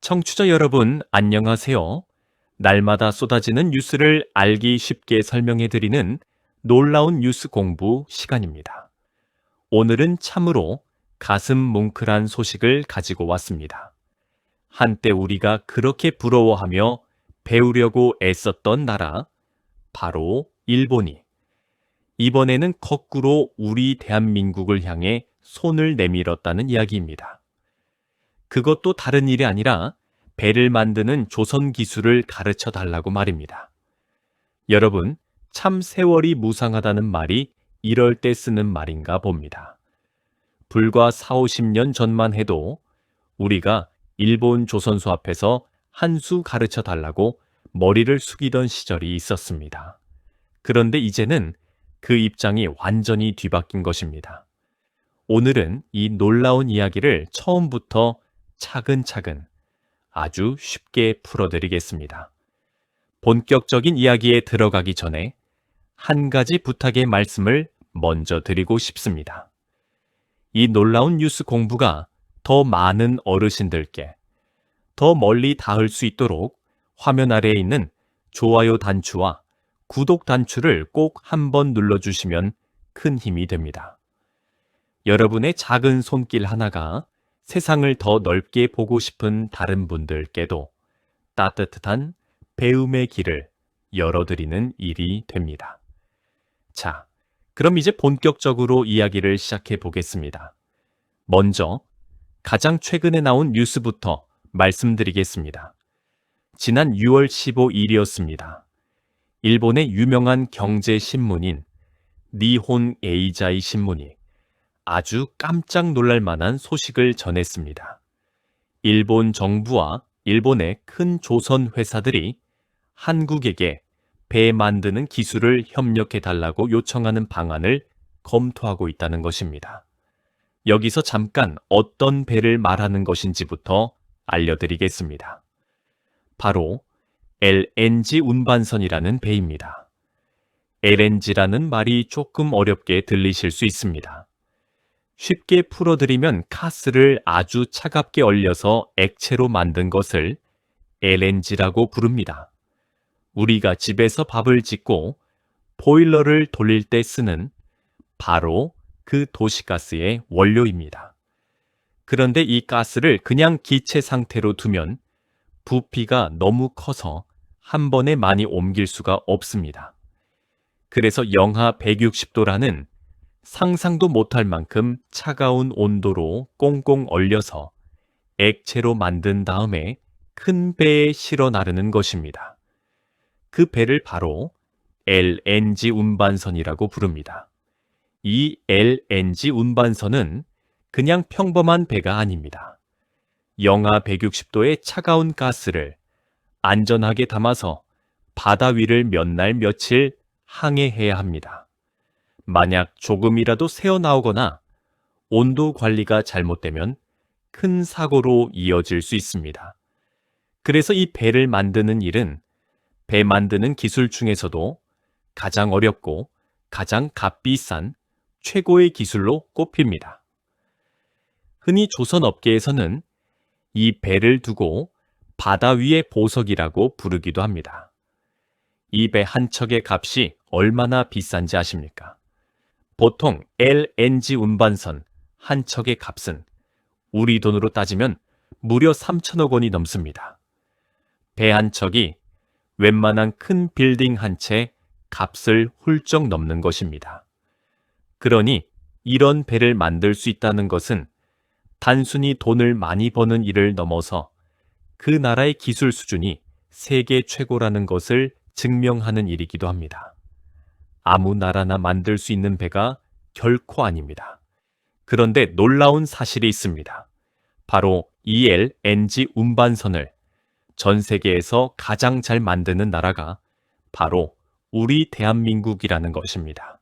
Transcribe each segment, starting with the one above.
청취자 여러분, 안녕하세요. 날마다 쏟아지는 뉴스를 알기 쉽게 설명해 드리는 놀라운 뉴스 공부 시간입니다. 오늘은 참으로 가슴 뭉클한 소식을 가지고 왔습니다. 한때 우리가 그렇게 부러워하며 배우려고 애썼던 나라, 바로 일본이 이번에는 거꾸로 우리 대한민국을 향해 손을 내밀었다는 이야기입니다. 그것도 다른 일이 아니라 배를 만드는 조선 기술을 가르쳐 달라고 말입니다. 여러분, 참 세월이 무상하다는 말이 이럴 때 쓰는 말인가 봅니다. 불과 4, 50년 전만 해도 우리가 일본 조선소 앞에서 한 수 가르쳐 달라고 머리를 숙이던 시절이 있었습니다. 그런데 이제는 그 입장이 완전히 뒤바뀐 것입니다. 오늘은 이 놀라운 이야기를 처음부터 차근차근 아주 쉽게 풀어드리겠습니다. 본격적인 이야기에 들어가기 전에 한 가지 부탁의 말씀을 먼저 드리고 싶습니다. 이 놀라운 뉴스 공부가 더 많은 어르신들께 더 멀리 닿을 수 있도록 화면 아래에 있는 좋아요 단추와 구독 단추를 꼭 한번 눌러주시면 큰 힘이 됩니다. 여러분의 작은 손길 하나가 세상을 더 넓게 보고 싶은 다른 분들께도 따뜻한 배움의 길을 열어드리는 일이 됩니다. 자, 그럼 이제 본격적으로 이야기를 시작해 보겠습니다. 먼저 가장 최근에 나온 뉴스부터 말씀드리겠습니다. 지난 6월 15일이었습니다. 일본의 유명한 경제신문인 니혼 에이자이 신문이 아주 깜짝 놀랄 만한 소식을 전했습니다. 일본 정부와 일본의 큰 조선 회사들이 한국에게 배 만드는 기술을 협력해 달라고 요청하는 방안을 검토하고 있다는 것입니다. 여기서 잠깐 어떤 배를 말하는 것인지부터 알려드리겠습니다. 바로 LNG 운반선이라는 배입니다. LNG라는 말이 조금 어렵게 들리실 수 있습니다. 쉽게 풀어드리면 가스를 아주 차갑게 얼려서 액체로 만든 것을 LNG라고 부릅니다. 우리가 집에서 밥을 짓고 보일러를 돌릴 때 쓰는 바로 그 도시가스의 원료입니다. 그런데 이 가스를 그냥 기체 상태로 두면 부피가 너무 커서 한 번에 많이 옮길 수가 없습니다. 그래서 영하 160도라는 상상도 못할 만큼 차가운 온도로 꽁꽁 얼려서 액체로 만든 다음에 큰 배에 실어 나르는 것입니다. 그 배를 바로 LNG 운반선이라고 부릅니다. 이 LNG 운반선은 그냥 평범한 배가 아닙니다. 영하 160도의 차가운 가스를 안전하게 담아서 바다 위를 몇 날 며칠 항해해야 합니다. 만약 조금이라도 새어나오거나 온도 관리가 잘못되면 큰 사고로 이어질 수 있습니다. 그래서 이 배를 만드는 일은 배 만드는 기술 중에서도 가장 어렵고 가장 값비싼 최고의 기술로 꼽힙니다. 흔히 조선업계에서는 이 배를 두고 바다 위의 보석이라고 부르기도 합니다. 이 배 한 척의 값이 얼마나 비싼지 아십니까? 보통 LNG 운반선 한 척의 값은 우리 돈으로 따지면 무려 3천억 원이 넘습니다. 배 한 척이 웬만한 큰 빌딩 한 채 값을 훌쩍 넘는 것입니다. 그러니 이런 배를 만들 수 있다는 것은 단순히 돈을 많이 버는 일을 넘어서 그 나라의 기술 수준이 세계 최고라는 것을 증명하는 일이기도 합니다. 아무 나라나 만들 수 있는 배가 결코 아닙니다. 그런데 놀라운 사실이 있습니다. 바로 LNG 운반선을 전 세계에서 가장 잘 만드는 나라가 바로 우리 대한민국이라는 것입니다.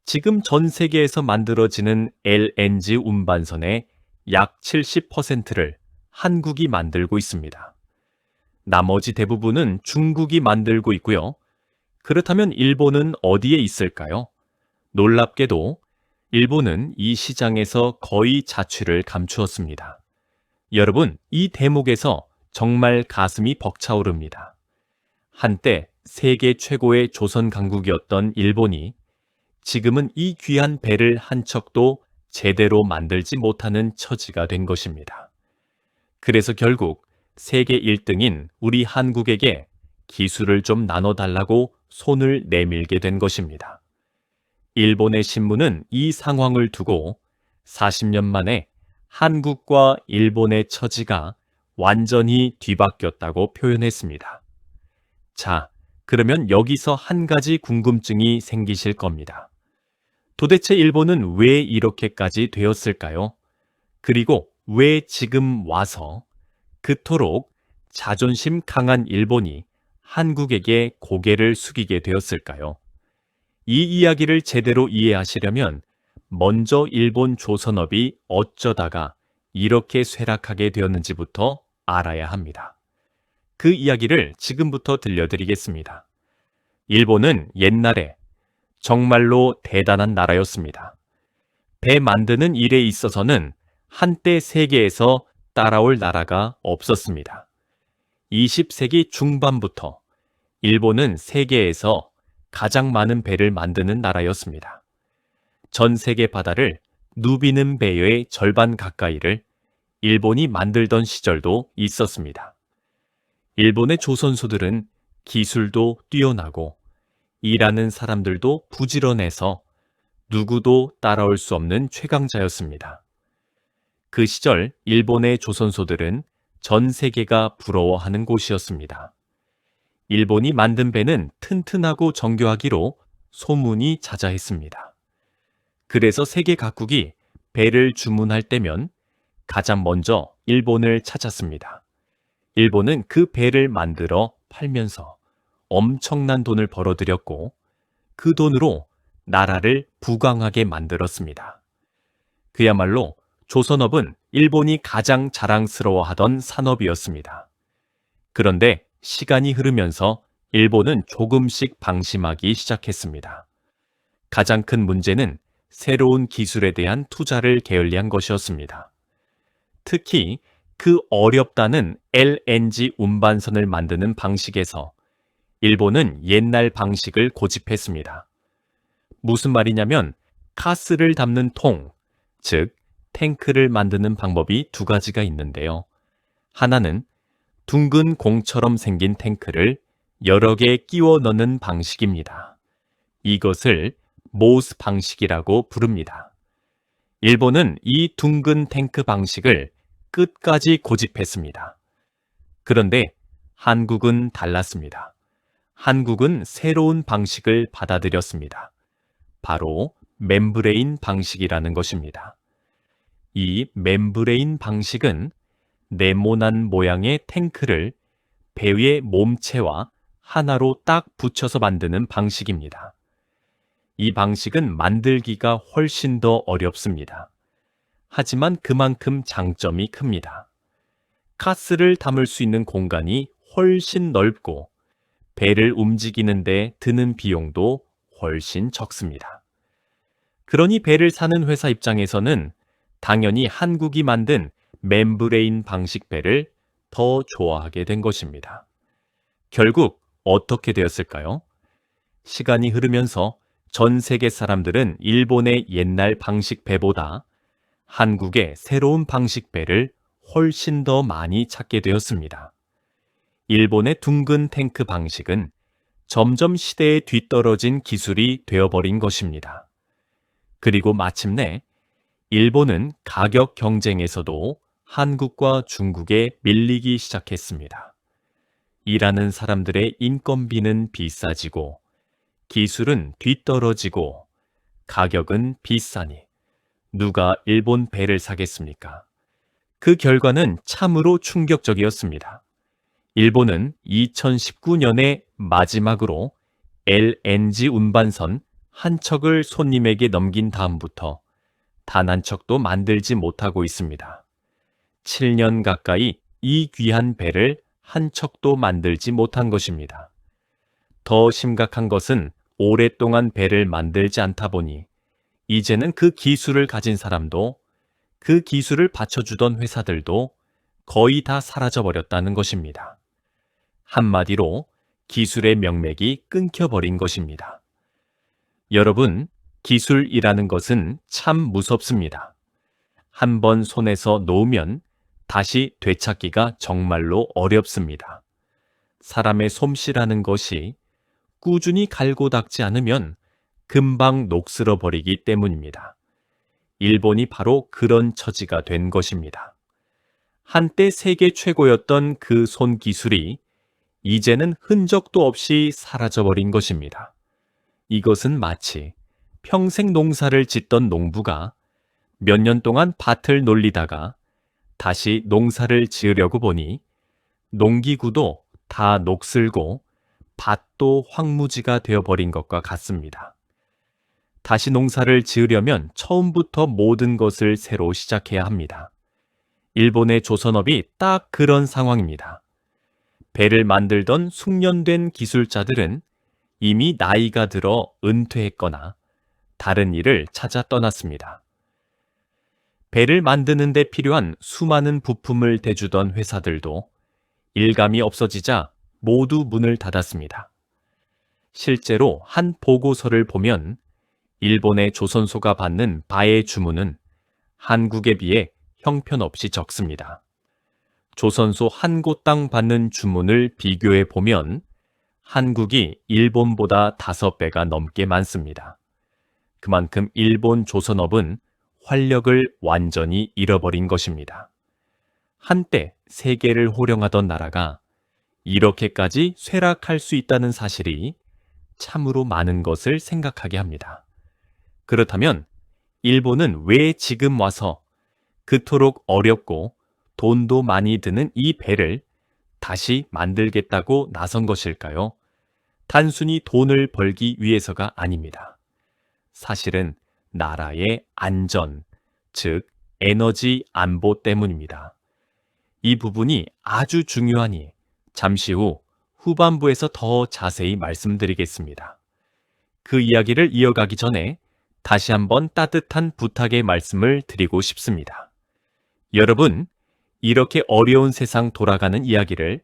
지금 전 세계에서 만들어지는 LNG 운반선의 약 70%를 한국이 만들고 있습니다. 나머지 대부분은 중국이 만들고 있고요. 그렇다면 일본은 어디에 있을까요? 놀랍게도 일본은 이 시장에서 거의 자취를 감추었습니다. 여러분, 이 대목에서 정말 가슴이 벅차오릅니다. 한때 세계 최고의 조선 강국이었던 일본이 지금은 이 귀한 배를 한 척도 제대로 만들지 못하는 처지가 된 것입니다. 그래서 결국 세계 1등인 우리 한국에게 기술을 좀 나눠달라고 손을 내밀게 된 것입니다. 일본의 신문은 이 상황을 두고 40년 만에 한국과 일본의 처지가 완전히 뒤바뀌었다고 표현했습니다. 자, 그러면 여기서 한 가지 궁금증이 생기실 겁니다. 도대체 일본은 왜 이렇게까지 되었을까요? 그리고 왜 지금 와서 그토록 자존심 강한 일본이 한국에게 고개를 숙이게 되었을까요? 이 이야기를 제대로 이해하시려면 먼저 일본 조선업이 어쩌다가 이렇게 쇠락하게 되었는지부터 알아야 합니다. 그 이야기를 지금부터 들려드리겠습니다. 일본은 옛날에 정말로 대단한 나라였습니다. 배 만드는 일에 있어서는 한때 세계에서 따라올 나라가 없었습니다. 20세기 중반부터 일본은 세계에서 가장 많은 배를 만드는 나라였습니다. 전 세계 바다를 누비는 배의 절반 가까이를 일본이 만들던 시절도 있었습니다. 일본의 조선소들은 기술도 뛰어나고 일하는 사람들도 부지런해서 누구도 따라올 수 없는 최강자였습니다. 그 시절 일본의 조선소들은 전 세계가 부러워하는 곳이었습니다. 일본이 만든 배는 튼튼하고 정교하기로 소문이 자자했습니다. 그래서 세계 각국이 배를 주문할 때면 가장 먼저 일본을 찾았습니다. 일본은 그 배를 만들어 팔면서 엄청난 돈을 벌어들였고 그 돈으로 나라를 부강하게 만들었습니다. 그야말로 조선업은 일본이 가장 자랑스러워하던 산업이었습니다. 그런데 시간이 흐르면서 일본은 조금씩 방심하기 시작했습니다. 가장 큰 문제는 새로운 기술에 대한 투자를 게을리한 것이었습니다. 특히 그 어렵다는 LNG 운반선을 만드는 방식에서 일본은 옛날 방식을 고집했습니다. 무슨 말이냐면 가스를 담는 통, 즉 탱크를 만드는 방법이 두 가지가 있는데요. 하나는 둥근 공처럼 생긴 탱크를 여러 개 끼워 넣는 방식입니다. 이것을 모스 방식이라고 부릅니다. 일본은 이 둥근 탱크 방식을 끝까지 고집했습니다. 그런데 한국은 달랐습니다. 한국은 새로운 방식을 받아들였습니다. 바로 멤브레인 방식이라는 것입니다. 이 멤브레인 방식은 네모난 모양의 탱크를 배 위의 몸체와 하나로 딱 붙여서 만드는 방식입니다. 이 방식은 만들기가 훨씬 더 어렵습니다. 하지만 그만큼 장점이 큽니다. 가스를 담을 수 있는 공간이 훨씬 넓고 배를 움직이는 데 드는 비용도 훨씬 적습니다. 그러니 배를 사는 회사 입장에서는 당연히 한국이 만든 멤브레인 방식 배를 더 좋아하게 된 것입니다. 결국 어떻게 되었을까요? 시간이 흐르면서 전 세계 사람들은 일본의 옛날 방식 배보다 한국의 새로운 방식 배를 훨씬 더 많이 찾게 되었습니다. 일본의 둥근 탱크 방식은 점점 시대에 뒤떨어진 기술이 되어버린 것입니다. 그리고 마침내 일본은 가격 경쟁에서도 한국과 중국에 밀리기 시작했습니다. 일하는 사람들의 인건비는 비싸지고 기술은 뒤떨어지고 가격은 비싸니 누가 일본 배를 사겠습니까? 그 결과는 참으로 충격적이었습니다. 일본은 2019년에 마지막으로 LNG 운반선 한 척을 손님에게 넘긴 다음부터 단 한 척도 만들지 못하고 있습니다. 7년 가까이 이 귀한 배를 한 척도 만들지 못한 것입니다. 더 심각한 것은 오랫동안 배를 만들지 않다 보니 이제는 그 기술을 가진 사람도 그 기술을 받쳐주던 회사들도 거의 다 사라져버렸다는 것입니다. 한마디로 기술의 명맥이 끊겨버린 것입니다. 여러분, 기술이라는 것은 참 무섭습니다. 한번 손에서 놓으면 다시 되찾기가 정말로 어렵습니다. 사람의 솜씨라는 것이 꾸준히 갈고 닦지 않으면 금방 녹슬어 버리기 때문입니다. 일본이 바로 그런 처지가 된 것입니다. 한때 세계 최고였던 그 손기술이 이제는 흔적도 없이 사라져버린 것입니다. 이것은 마치 평생 농사를 짓던 농부가 몇 년 동안 밭을 놀리다가 다시 농사를 지으려고 보니 농기구도 다 녹슬고 밭도 황무지가 되어버린 것과 같습니다. 다시 농사를 지으려면 처음부터 모든 것을 새로 시작해야 합니다. 일본의 조선업이 딱 그런 상황입니다. 배를 만들던 숙련된 기술자들은 이미 나이가 들어 은퇴했거나 다른 일을 찾아 떠났습니다. 배를 만드는 데 필요한 수많은 부품을 대주던 회사들도 일감이 없어지자 모두 문을 닫았습니다. 실제로 한 보고서를 보면 일본의 조선소가 받는 바의 주문은 한국에 비해 형편없이 적습니다. 조선소 한 곳당 받는 주문을 비교해 보면 한국이 일본보다 5배가 넘게 많습니다. 그만큼 일본 조선업은 활력을 완전히 잃어버린 것입니다. 한때 세계를 호령하던 나라가 이렇게까지 쇠락할 수 있다는 사실이 참으로 많은 것을 생각하게 합니다. 그렇다면 일본은 왜 지금 와서 그토록 어렵고 돈도 많이 드는 이 배를 다시 만들겠다고 나선 것일까요? 단순히 돈을 벌기 위해서가 아닙니다. 사실은 나라의 안전, 즉 에너지 안보 때문입니다. 이 부분이 아주 중요하니 잠시 후 후반부에서 더 자세히 말씀드리겠습니다. 그 이야기를 이어가기 전에 다시 한번 따뜻한 부탁의 말씀을 드리고 싶습니다. 여러분, 이렇게 어려운 세상 돌아가는 이야기를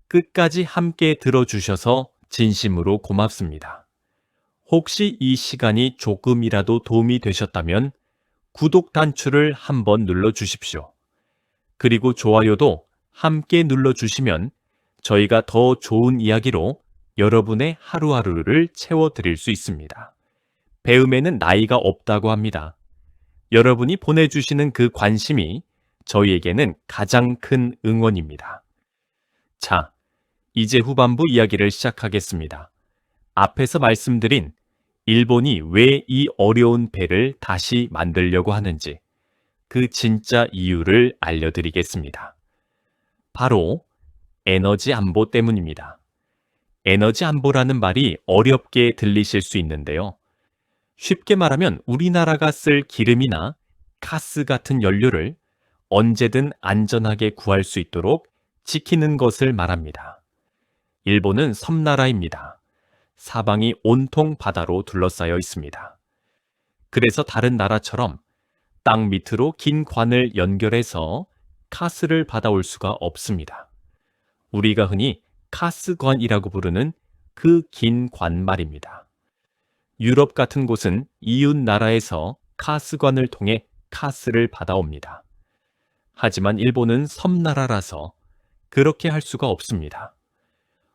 끝까지 함께 들어주셔서 진심으로 고맙습니다. 혹시 이 시간이 조금이라도 도움이 되셨다면 구독 단추를 한번 눌러주십시오. 그리고 좋아요도 함께 눌러주시면 저희가 더 좋은 이야기로 여러분의 하루하루를 채워드릴 수 있습니다. 배움에는 나이가 없다고 합니다. 여러분이 보내주시는 그 관심이 저희에게는 가장 큰 응원입니다. 자, 이제 후반부 이야기를 시작하겠습니다. 앞에서 말씀드린 일본이 왜 이 어려운 배를 다시 만들려고 하는지 그 진짜 이유를 알려드리겠습니다. 바로 에너지 안보 때문입니다. 에너지 안보라는 말이 어렵게 들리실 수 있는데요. 쉽게 말하면 우리나라가 쓸 기름이나 가스 같은 연료를 언제든 안전하게 구할 수 있도록 지키는 것을 말합니다. 일본은 섬나라입니다. 사방이 온통 바다로 둘러싸여 있습니다. 그래서 다른 나라처럼 땅 밑으로 긴 관을 연결해서 가스를 받아올 수가 없습니다. 우리가 흔히 가스관이라고 부르는 그 긴 관 말입니다. 유럽 같은 곳은 이웃 나라에서 가스관을 통해 가스를 받아옵니다. 하지만 일본은 섬나라라서 그렇게 할 수가 없습니다.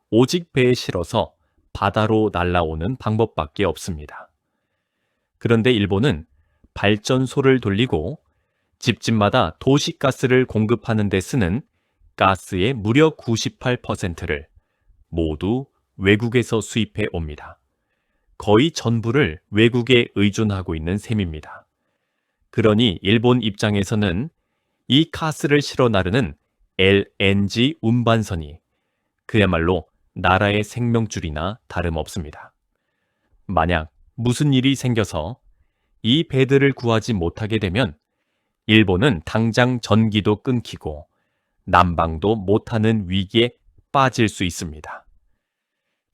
오직 배에 실어서 바다로 날아오는 방법밖에 없습니다. 그런데 일본은 발전소를 돌리고 집집마다 도시가스를 공급하는 데 쓰는 가스의 무려 98%를 모두 외국에서 수입해 옵니다. 거의 전부를 외국에 의존하고 있는 셈입니다. 그러니 일본 입장에서는 이 가스를 실어 나르는 LNG 운반선이 그야말로 나라의 생명줄이나 다름없습니다. 만약 무슨 일이 생겨서 이 배들을 구하지 못하게 되면 일본은 당장 전기도 끊기고 난방도 못하는 위기에 빠질 수 있습니다.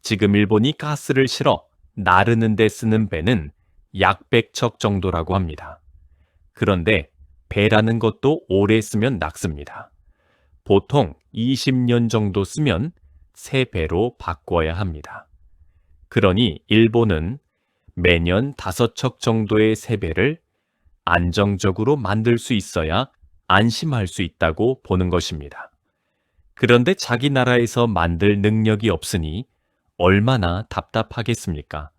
지금 일본이 가스를 실어 나르는 데 쓰는 배는 약 100척 정도라고 합니다. 그런데 배라는 것도 오래 쓰면 낡습니다. 보통 20년 정도 쓰면 3배로 바꿔야 합니다. 그러니 일본은 매년 5척 정도의 세배를 안정적으로 만들 수 있어야 안심할 수 있다고 보는 것입니다. 그런데 자기 나라에서 만들 능력이 없으니 얼마나 답답하겠습니까?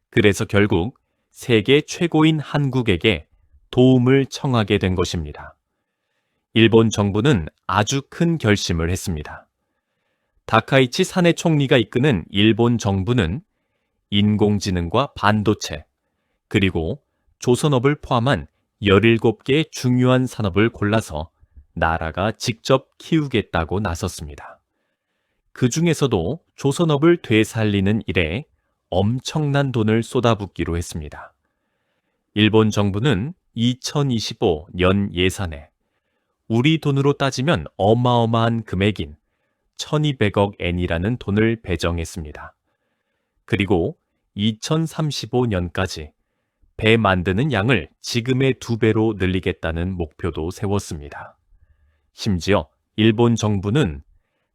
그래서 결국 세계 최고인 한국에게 도움을 청하게 된 것입니다. 일본 정부는 아주 큰 결심을 했습니다. 다카이치 사내 총리가 이끄는 일본 정부는 인공지능과 반도체, 그리고 조선업을 포함한 17개의 중요한 산업을 골라서 나라가 직접 키우겠다고 나섰습니다. 그 중에서도 조선업을 되살리는 일에 엄청난 돈을 쏟아붓기로 했습니다. 일본 정부는 2025년 예산에 우리 돈으로 따지면 어마어마한 금액인 1200억 엔이라는 돈을 배정했습니다. 그리고 2035년까지 배 만드는 양을 지금의 2배로 늘리겠다는 목표도 세웠습니다. 심지어 일본 정부는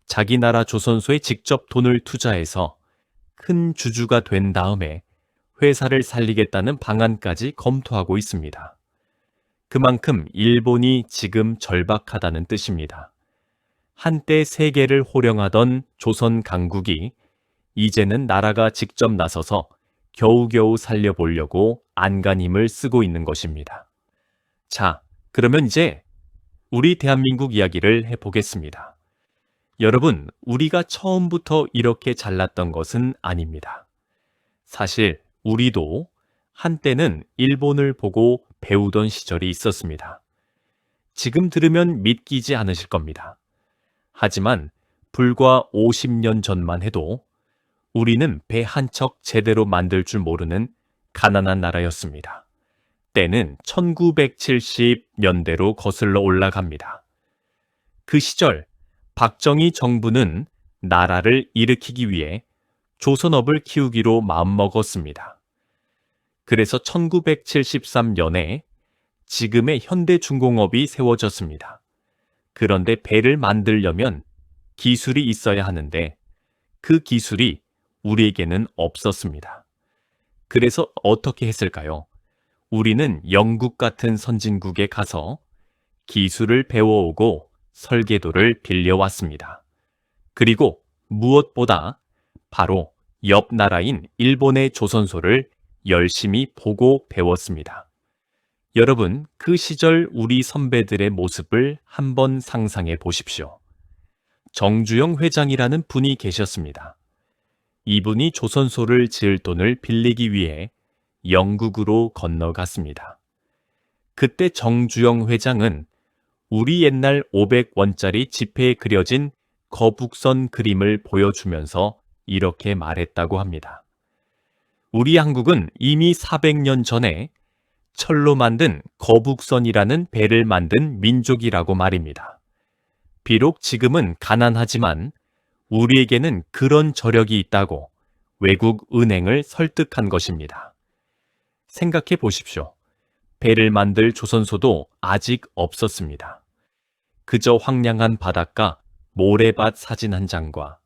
자기 나라 조선소에 직접 돈을 투자해서 큰 주주가 된 다음에 회사를 살리겠다는 방안까지 검토하고 있습니다. 그만큼 일본이 지금 절박하다는 뜻입니다. 한때 세계를 호령하던 조선 강국이 이제는 나라가 직접 나서서 겨우겨우 살려보려고 안간힘을 쓰고 있는 것입니다. 자, 그러면 이제 우리 대한민국 이야기를 해보겠습니다. 여러분, 우리가 처음부터 이렇게 잘났던 것은 아닙니다. 사실 우리도 한때는 일본을 보고 배우던 시절이 있었습니다. 지금 들으면 믿기지 않으실 겁니다. 하지만 불과 50년 전만 해도 우리는 배 한 척 제대로 만들 줄 모르는 가난한 나라였습니다. 때는 1970년대로 거슬러 올라갑니다. 그 시절 박정희 정부는 나라를 일으키기 위해 조선업을 키우기로 마음먹었습니다. 그래서 1973년에 지금의 현대중공업이 세워졌습니다. 그런데 배를 만들려면 기술이 있어야 하는데 그 기술이 우리에게는 없었습니다. 그래서 어떻게 했을까요? 우리는 영국 같은 선진국에 가서 기술을 배워오고 설계도를 빌려왔습니다. 그리고 무엇보다 바로 옆 나라인 일본의 조선소를 열심히 보고 배웠습니다. 여러분, 그 시절 우리 선배들의 모습을 한번 상상해 보십시오. 정주영 회장이라는 분이 계셨습니다. 이분이 조선소를 지을 돈을 빌리기 위해 영국으로 건너갔습니다. 그때 정주영 회장은 우리 옛날 500원짜리 지폐에 그려진 거북선 그림을 보여주면서 이렇게 말했다고 합니다. 우리 한국은 이미 400년 전에 철로 만든 거북선이라는 배를 만든 민족이라고 말입니다. 비록 지금은 가난하지만 우리에게는 그런 저력이 있다고 외국 은행을 설득한 것입니다. 생각해 보십시오. 배를 만들 조선소도 아직 없었습니다. 그저 황량한 바닷가 모래밭 사진 한 장과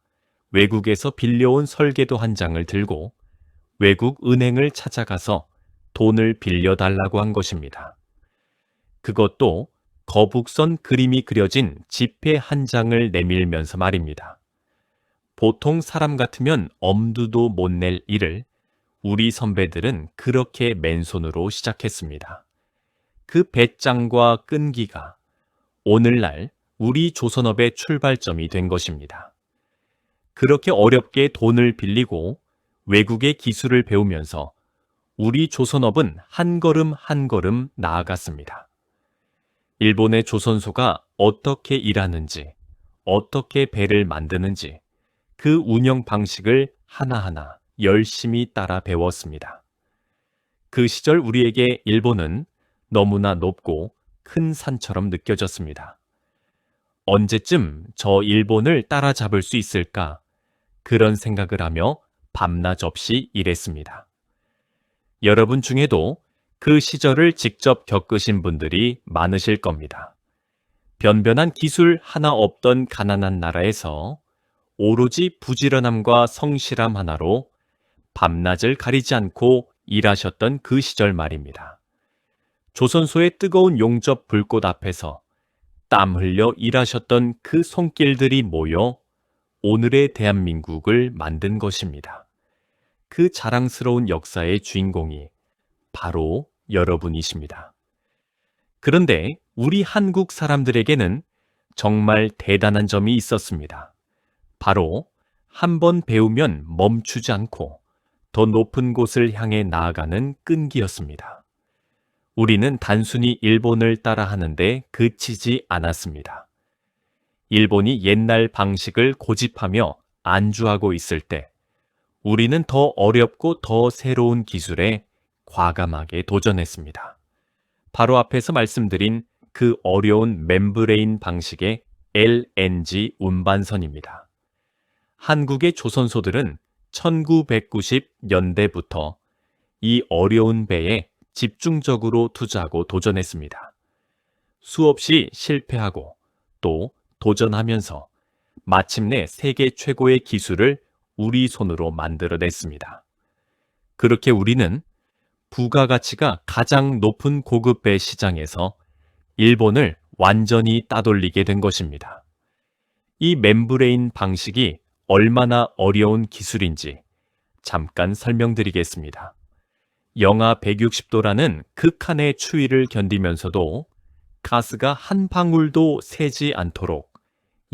외국에서 빌려온 설계도 한 장을 들고 외국 은행을 찾아가서 돈을 빌려달라고 한 것입니다. 그것도 거북선 그림이 그려진 지폐 한 장을 내밀면서 말입니다. 보통 사람 같으면 엄두도 못 낼 일을 우리 선배들은 그렇게 맨손으로 시작했습니다. 그 배짱과 끈기가 오늘날 우리 조선업의 출발점이 된 것입니다. 그렇게 어렵게 돈을 빌리고 외국의 기술을 배우면서 우리 조선업은 한 걸음 한 걸음 나아갔습니다. 일본의 조선소가 어떻게 일하는지, 어떻게 배를 만드는지 그 운영 방식을 하나하나 열심히 따라 배웠습니다. 그 시절 우리에게 일본은 너무나 높고 큰 산처럼 느껴졌습니다. 언제쯤 저 일본을 따라잡을 수 있을까? 그런 생각을 하며 밤낮 없이 일했습니다. 여러분 중에도 그 시절을 직접 겪으신 분들이 많으실 겁니다. 변변한 기술 하나 없던 가난한 나라에서 오로지 부지런함과 성실함 하나로 밤낮을 가리지 않고 일하셨던 그 시절 말입니다. 조선소의 뜨거운 용접 불꽃 앞에서 땀 흘려 일하셨던 그 손길들이 모여 오늘의 대한민국을 만든 것입니다. 그 자랑스러운 역사의 주인공이 바로 여러분이십니다. 그런데 우리 한국 사람들에게는 정말 대단한 점이 있었습니다. 바로 한 번 배우면 멈추지 않고 더 높은 곳을 향해 나아가는 끈기였습니다. 우리는 단순히 일본을 따라 하는데 그치지 않았습니다. 일본이 옛날 방식을 고집하며 안주하고 있을 때 우리는 더 어렵고 더 새로운 기술에 과감하게 도전했습니다. 바로 앞에서 말씀드린 그 어려운 멤브레인 방식의 LNG 운반선입니다. 한국의 조선소들은 1990년대부터 이 어려운 배에 집중적으로 투자하고 도전했습니다. 수없이 실패하고 또 도전하면서 마침내 세계 최고의 기술을 우리 손으로 만들어냈습니다. 그렇게 우리는 부가가치가 가장 높은 고급 배 시장에서 일본을 완전히 따돌리게 된 것입니다. 이 멤브레인 방식이 얼마나 어려운 기술인지 잠깐 설명드리겠습니다. 영하 160도라는 극한의 추위를 견디면서도 가스가 한 방울도 새지 않도록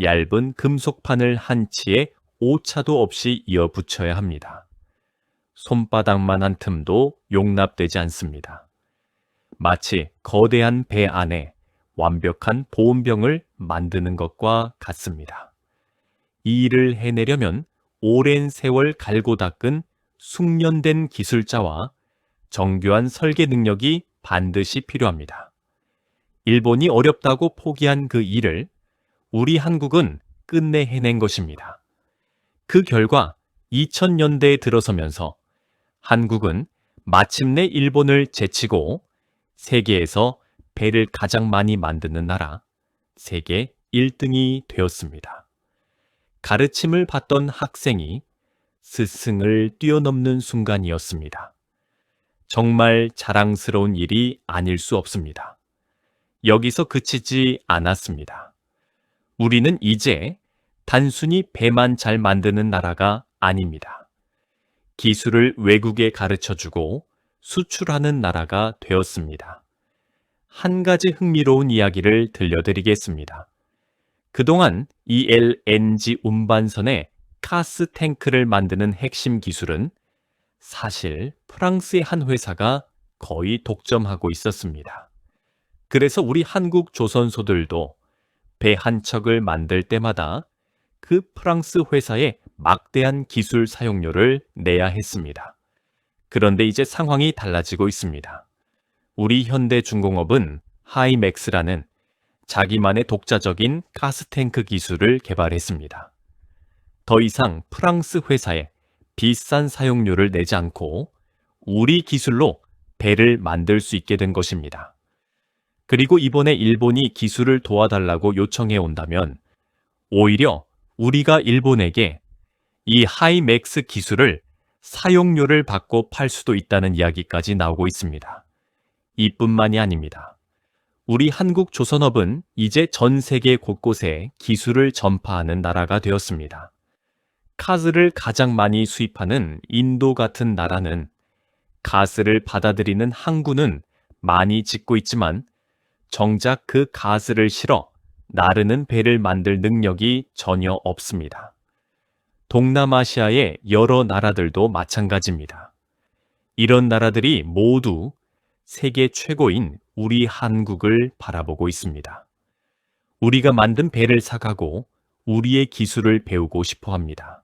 얇은 금속판을 한 치에 오차도 없이 이어 붙여야 합니다. 손바닥만한 틈도 용납되지 않습니다. 마치 거대한 배 안에 완벽한 보온병을 만드는 것과 같습니다. 이 일을 해내려면 오랜 세월 갈고 닦은 숙련된 기술자와 정교한 설계 능력이 반드시 필요합니다. 일본이 어렵다고 포기한 그 일을 우리 한국은 끝내 해낸 것입니다. 그 결과 2000년대에 들어서면서 한국은 마침내 일본을 제치고 세계에서 배를 가장 많이 만드는 나라, 세계 1등이 되었습니다. 가르침을 받던 학생이 스승을 뛰어넘는 순간이었습니다. 정말 자랑스러운 일이 아닐 수 없습니다. 여기서 그치지 않았습니다. 우리는 이제 단순히 배만 잘 만드는 나라가 아닙니다. 기술을 외국에 가르쳐주고 수출하는 나라가 되었습니다. 한 가지 흥미로운 이야기를 들려드리겠습니다. 그동안 LNG 운반선의 가스 탱크를 만드는 핵심 기술은 사실 프랑스의 한 회사가 거의 독점하고 있었습니다. 그래서 우리 한국 조선소들도 배 한 척을 만들 때마다 그 프랑스 회사에 막대한 기술 사용료를 내야 했습니다. 그런데 이제 상황이 달라지고 있습니다. 우리 현대중공업은 하이맥스라는 자기만의 독자적인 가스탱크 기술을 개발했습니다. 더 이상 프랑스 회사에 비싼 사용료를 내지 않고 우리 기술로 배를 만들 수 있게 된 것입니다. 그리고 이번에 일본이 기술을 도와달라고 요청해 온다면 오히려 우리가 일본에게 이 하이맥스 기술을 사용료를 받고 팔 수도 있다는 이야기까지 나오고 있습니다. 이뿐만이 아닙니다. 우리 한국 조선업은 이제 전 세계 곳곳에 기술을 전파하는 나라가 되었습니다. 가스를 가장 많이 수입하는 인도 같은 나라는 가스를 받아들이는 항구는 많이 짓고 있지만 정작 그 가스를 실어 나르는 배를 만들 능력이 전혀 없습니다. 동남아시아의 여러 나라들도 마찬가지입니다. 이런 나라들이 모두 세계 최고인 우리 한국을 바라보고 있습니다. 우리가 만든 배를 사가고 우리의 기술을 배우고 싶어 합니다.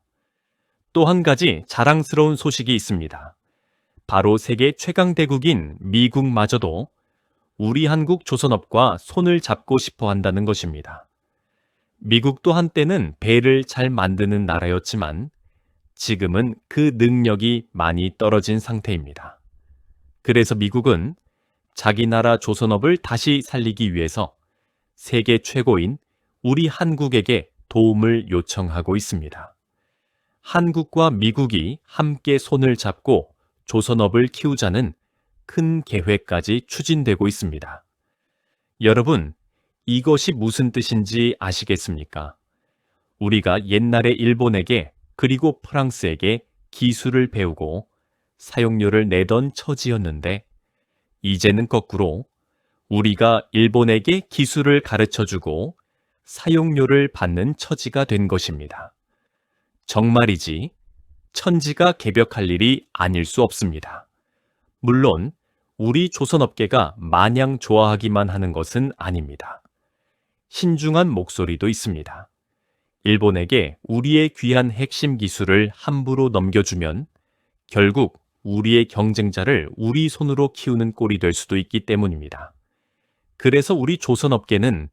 또 한 가지 자랑스러운 소식이 있습니다. 바로 세계 최강대국인 미국마저도 우리 한국 조선업과 손을 잡고 싶어 한다는 것입니다. 미국도 한때는 배를 잘 만드는 나라였지만 지금은 그 능력이 많이 떨어진 상태입니다. 그래서 미국은 자기 나라 조선업을 다시 살리기 위해서 세계 최고인 우리 한국에게 도움을 요청하고 있습니다. 한국과 미국이 함께 손을 잡고 조선업을 키우자는 큰 계획까지 추진되고 있습니다. 여러분, 이것이 무슨 뜻인지 아시겠습니까? 우리가 옛날에 일본에게 그리고 프랑스에게 기술을 배우고 사용료를 내던 처지였는데, 이제는 거꾸로 우리가 일본에게 기술을 가르쳐주고 사용료를 받는 처지가 된 것입니다. 정말이지 천지가 개벽할 일이 아닐 수 없습니다. 물론 우리 조선업계가 마냥 좋아하기만 하는 것은 아닙니다. 신중한 목소리도 있습니다. 일본에게 우리의 귀한 핵심 기술을 함부로 넘겨주면 결국 우리의 경쟁자를 우리 손으로 키우는 꼴이 될 수도 있기 때문입니다. 그래서 우리 조선업계는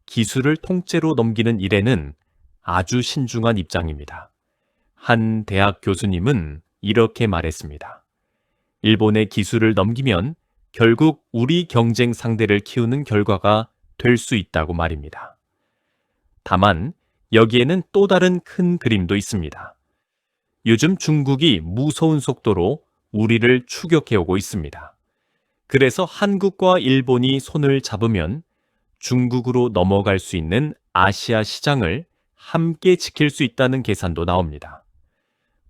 기술을 통째로 넘기는 일에는 아주 신중한 입장입니다. 한 대학 교수님은 이렇게 말했습니다. 일본의 기술을 넘기면 결국 우리 경쟁 상대를 키우는 결과가 될 수 있다고 말입니다. 다만 여기에는 또 다른 큰 그림도 있습니다. 요즘 중국이 무서운 속도로 우리를 추격해오고 있습니다. 그래서 한국과 일본이 손을 잡으면 중국으로 넘어갈 수 있는 아시아 시장을 함께 지킬 수 있다는 계산도 나옵니다.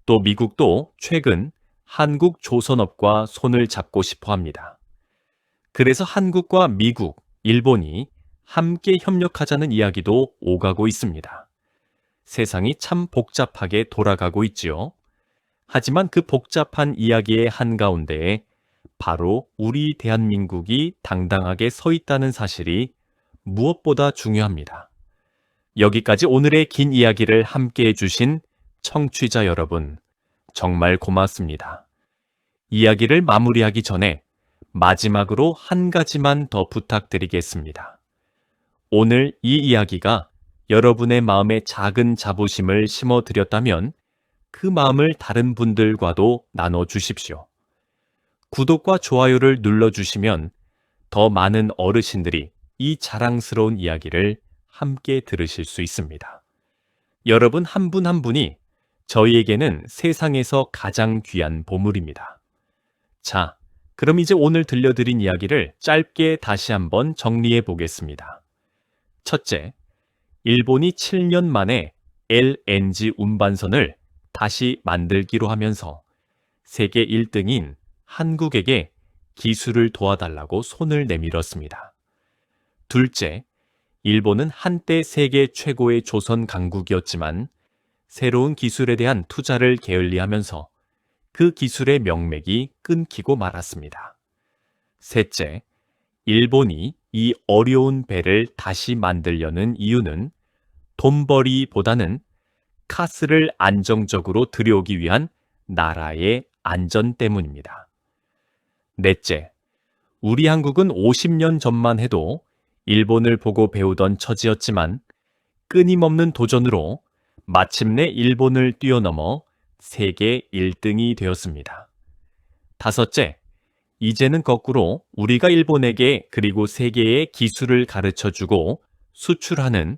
또 미국도 최근 한국 조선업과 손을 잡고 싶어 합니다. 그래서 한국과 미국, 일본이 함께 협력하자는 이야기도 오가고 있습니다. 세상이 참 복잡하게 돌아가고 있지요. 하지만 그 복잡한 이야기의 한가운데에 바로 우리 대한민국이 당당하게 서 있다는 사실이 무엇보다 중요합니다. 여기까지 오늘의 긴 이야기를 함께 해주신 청취자 여러분, 정말 고맙습니다. 이야기를 마무리하기 전에 마지막으로 한 가지만 더 부탁드리겠습니다. 오늘 이 이야기가 여러분의 마음에 작은 자부심을 심어드렸다면 그 마음을 다른 분들과도 나눠주십시오. 구독과 좋아요를 눌러주시면 더 많은 어르신들이 이 자랑스러운 이야기를 함께 들으실 수 있습니다. 여러분 한 분 한 분이 저희에게는 세상에서 가장 귀한 보물입니다. 자, 그럼 이제 오늘 들려드린 이야기를 짧게 다시 한번 정리해 보겠습니다. 첫째, 일본이 7년 만에 LNG 운반선을 다시 만들기로 하면서 세계 1등인 한국에게 기술을 도와달라고 손을 내밀었습니다. 둘째, 일본은 한때 세계 최고의 조선 강국이었지만 새로운 기술에 대한 투자를 게을리하면서 그 기술의 명맥이 끊기고 말았습니다. 셋째, 일본이 이 어려운 배를 다시 만들려는 이유는 돈벌이보다는 가스를 안정적으로 들여오기 위한 나라의 안전 때문입니다. 넷째, 우리 한국은 50년 전만 해도 일본을 보고 배우던 처지였지만 끊임없는 도전으로 마침내 일본을 뛰어넘어 세계 1등이 되었습니다. 다섯째, 이제는 거꾸로 우리가 일본에게 그리고 세계에 기술을 가르쳐주고 수출하는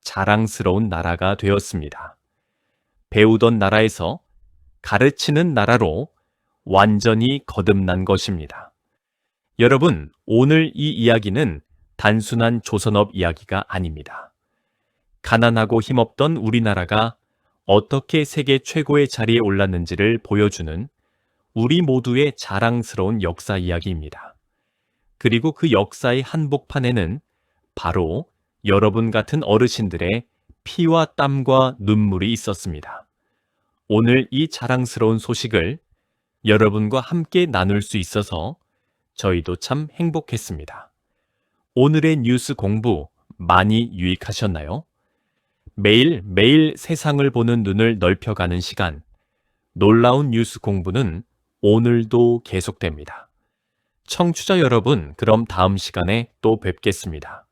자랑스러운 나라가 되었습니다. 배우던 나라에서 가르치는 나라로 완전히 거듭난 것입니다. 여러분, 오늘 이 이야기는 단순한 조선업 이야기가 아닙니다. 가난하고 힘없던 우리나라가 어떻게 세계 최고의 자리에 올랐는지를 보여주는 우리 모두의 자랑스러운 역사 이야기입니다. 그리고 그 역사의 한복판에는 바로 여러분 같은 어르신들의 피와 땀과 눈물이 있었습니다. 오늘 이 자랑스러운 소식을 여러분과 함께 나눌 수 있어서 저희도 참 행복했습니다. 오늘의 뉴스 공부 많이 유익하셨나요? 매일매일 세상을 보는 눈을 넓혀가는 시간, 놀라운 뉴스 공부는 오늘도 계속됩니다. 청취자 여러분, 그럼 다음 시간에 또 뵙겠습니다.